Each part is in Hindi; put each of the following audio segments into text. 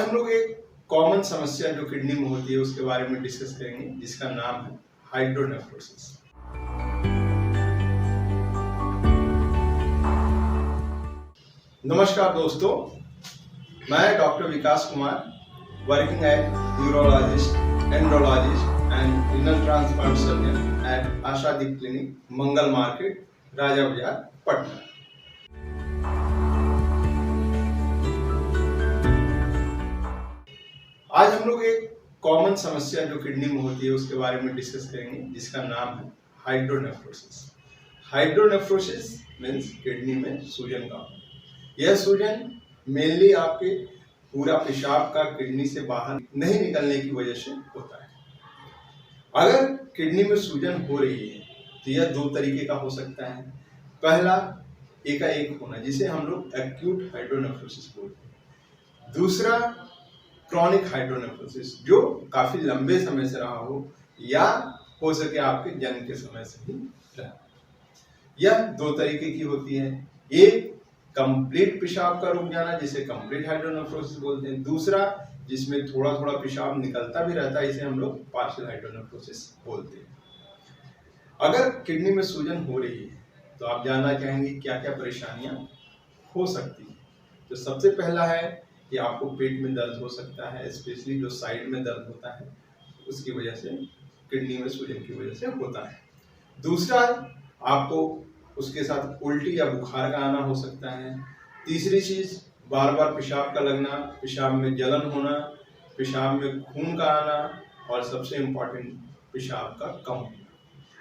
हम लोग एक कॉमन समस्या जो किडनी में होती है उसके बारे में डिस्कस करेंगे, जिसका नाम है हाइड्रोनेफ्रोसिस। नमस्कार दोस्तों, मैं doctor Vikas Kumar, working as neurologist, andrologist and renal transplant surgeon at Ashadeep clinic, Mangal market, Raja Bazaar, Patna. आज हम लोग एक कॉमन समस्या जो किडनी में होती है उसके बारे में डिस्कस करेंगे, जिसका नाम है हाइड्रोनेफ्रोसिस। हाइड्रोनेफ्रोसिस मीन्स किडनी में सूजन का होना। यह सूजन मेनली आपके पूरा पेशाब का किडनी से बाहर नहीं निकलने की वजह से होता है। अगर किडनी में सूजन हो रही है तो यह दो तरीके का हो सकता है। पहला, एकाएक होना, जिसे हम लोग एक्यूट हाइड्रोनेफ्रोसिस बोलते हैं। दूसरा, क्रॉनिक हाइड्रोनेफ्रोसिस, जो काफी लंबे समय से रहा हो या हो सके आपके जन्म के समय से ही रहा। यह दो तरीके की होती है। एक, कंप्लीट पेशाब का रुक जाना, जिसे कंप्लीट हाइड्रोनेफ्रोसिस बोलते हैं। दूसरा, जिसमें थोड़ा थोड़ा पेशाब निकलता भी रहता है, इसे हम लोग पार्शियल हाइड्रोनेफ्रोसिस बोलते हैं। अगर किडनी में सूजन हो रही है तो आप जानना चाहेंगे क्या क्या परेशानियां हो सकती है। तो सबसे पहला है कि आपको पेट में दर्द हो सकता है, स्पेशली जो साइड में दर्द होता है उसकी वजह से, किडनी में सूजन की वजह से होता है। दूसरा, आपको उसके साथ उल्टी या बुखार का आना हो सकता है। तीसरी चीज, बार बार पेशाब का लगना, पेशाब में जलन होना, पेशाब में खून का आना, और सबसे इम्पोर्टेंट, पेशाब का कम होना।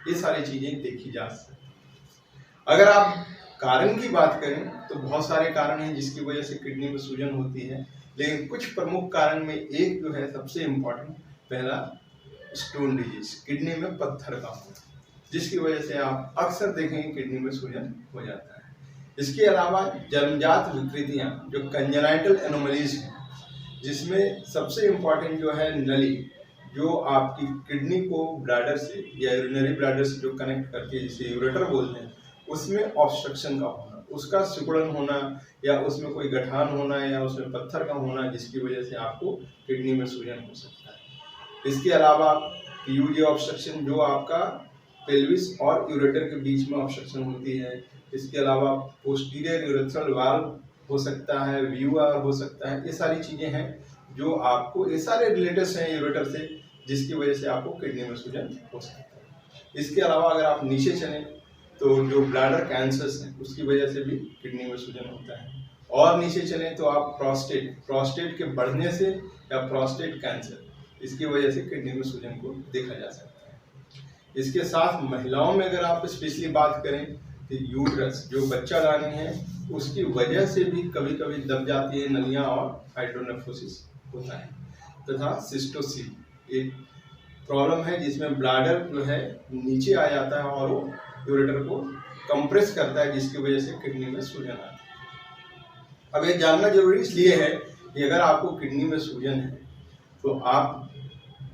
ये सारी चीजें देखी जा सकती है। अगर आप कारण की बात करें तो बहुत सारे कारण हैं जिसकी वजह से किडनी में सूजन होती है, लेकिन कुछ प्रमुख कारण में एक जो है सबसे इम्पोर्टेंट, पहला स्टोन डिजीज, किडनी में पत्थर का होना, जिसकी वजह से आप अक्सर देखेंगे किडनी में सूजन हो जाता है। इसके अलावा जन्मजात विकृतियां, जो कंजेनाइटल एनोमलीज हैं, जिसमें सबसे इम्पोर्टेंट जो है नली, जो आपकी किडनी को ब्लैडर से या यूरिनरी ब्लैडर से जो कनेक्ट करके, जिसे यूरेटर बोलते हैं, उसमें ऑब्स्ट्रक्शन का होना, उसका सिकुड़न होना, या उसमें कोई गठान होना, या उसमें पत्थर का होना, जिसकी वजह से आपको किडनी में सूजन हो सकता है। इसके अलावा पीयूजी ऑब्स्ट्रक्शन, जो आपका पेल्विस और यूरेटर के बीच में ऑब्स्ट्रक्शन होती है। इसके अलावा पोस्टीरियर यूरेथ्रल वाल्व हो सकता है, वीयूआर हो सकता है। ये सारी चीजें हैं जो आपको, ये सारे रिलेटेड हैं यूरेटर से, जिसकी वजह से आपको किडनी में सूजन हो सकता है। इसके अलावा अगर आप नीचे चलें तो जो ब्लैडर कैंसर्स हैं उसकी वजह से भी किडनी में सूजन होता है। और नीचे चलें तो आप प्रोस्टेट के बढ़ने से, या प्रोस्टेट कैंसर, इसकी वजह से किडनी में सूजन को देखा जा सकता है। इसके साथ महिलाओं में अगर आप स्पेशली बात करें तो यूट्रस, जो बच्चा लानी है, उसकी वजह से भी कभी कभी दब जाती है नलियां और हाइड्रोनेफ्रोसिस होता है। तथा सिस्टोसिल एक प्रॉब्लम है जिसमें ब्लैडर जो है नीचे आ जाता है और वो यूरेटर को कंप्रेस करता है, जिसकी वजह से किडनी में सूजन आती है। अब ये जानना जरूरी इसलिए है कि अगर आपको किडनी में सूजन है तो आप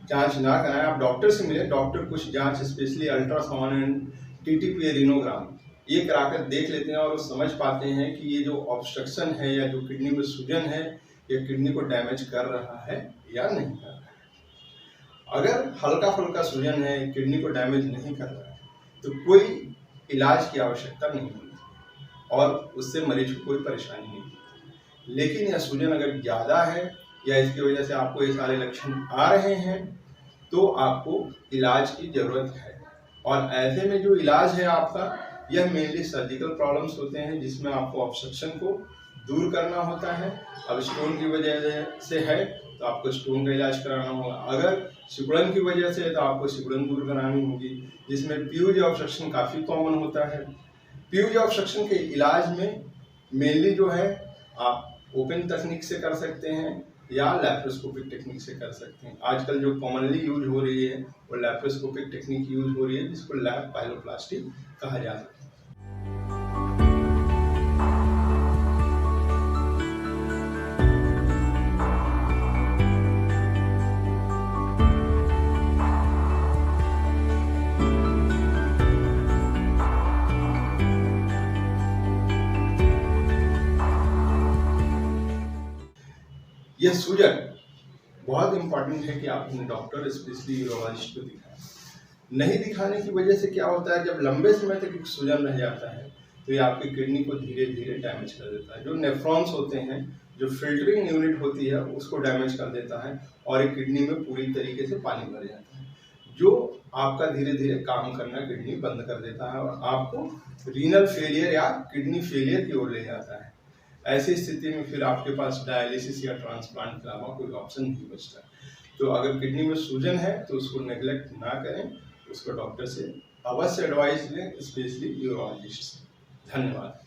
जांच ना कराएं, आप डॉक्टर से मिलें। डॉक्टर कुछ जांच, स्पेशली अल्ट्रासाउंड एंड टीटीपी रिनोग्राम, ये कराकर देख लेते हैं और वो समझ पाते हैं कि ये जो ऑब्स्ट्रक्शन है या जो किडनी में सूजन है, ये किडनी को डैमेज कर रहा है या नहीं कर रहा है। अगर हल्का फुल्का सूजन है, किडनी को डैमेज नहीं कर रहा है, तो कोई इलाज की आवश्यकता नहीं होती और उससे मरीज को कोई परेशानी नहीं होती। लेकिन यह सूजन अगर ज़्यादा है या इसकी वजह से आपको ये सारे लक्षण आ रहे हैं तो आपको इलाज की ज़रूरत है। और ऐसे में जो इलाज है आपका, यह मेनली सर्जिकल प्रॉब्लम्स होते हैं, जिसमें आपको ऑब्स्ट्रक्शन को दूर करना होता है। अब स्टोन की वजह से है तो आपको स्टोन का इलाज कराना होगा। अगर सिकुड़न की वजह से है तो आपको सिकुड़न दूर करानी होगी, जिसमें पीयूजी ऑब्स्ट्रक्शन काफ़ी कॉमन होता है। पीयूजी ऑब्स्ट्रक्शन के इलाज में मेनली जो है आप ओपन तकनीक से कर सकते हैं या लैप्रोस्कोपिक टेक्निक से कर सकते हैं। आजकल जो कॉमनली यूज हो रही है वो लैप्रोस्कोपिक टेक्निक यूज हो रही है, जिसको लैप पाइलोप्लास्टी कहा जाता है। यह ये सूजन बहुत इंपॉर्टेंट है कि आप अपने डॉक्टर स्पेशली यूरोलॉजिस्ट को दिखाएं। नहीं दिखाने की वजह से क्या होता है, जब लंबे समय तक एक सूजन रह जाता है तो ये आपकी किडनी को धीरे धीरे डैमेज कर देता है। जो नेफ्रॉन्स होते हैं, जो फिल्टरिंग यूनिट होती है, उसको डैमेज कर देता है और एक किडनी में पूरी तरीके से पानी भर जाता है, जो आपका धीरे धीरे काम करना किडनी बंद कर देता है और आपको रीनल फेलियर या किडनी फेलियर की ओर ले जाता है। ऐसी स्थिति में फिर आपके पास डायलिसिस या ट्रांसप्लांट के अलावा कोई ऑप्शन नहीं बचता। तो अगर किडनी में सूजन है तो उसको नेग्लेक्ट ना करें, उसको डॉक्टर से अवश्य एडवाइस लें, स्पेशली यूरोलॉजिस्ट से। धन्यवाद।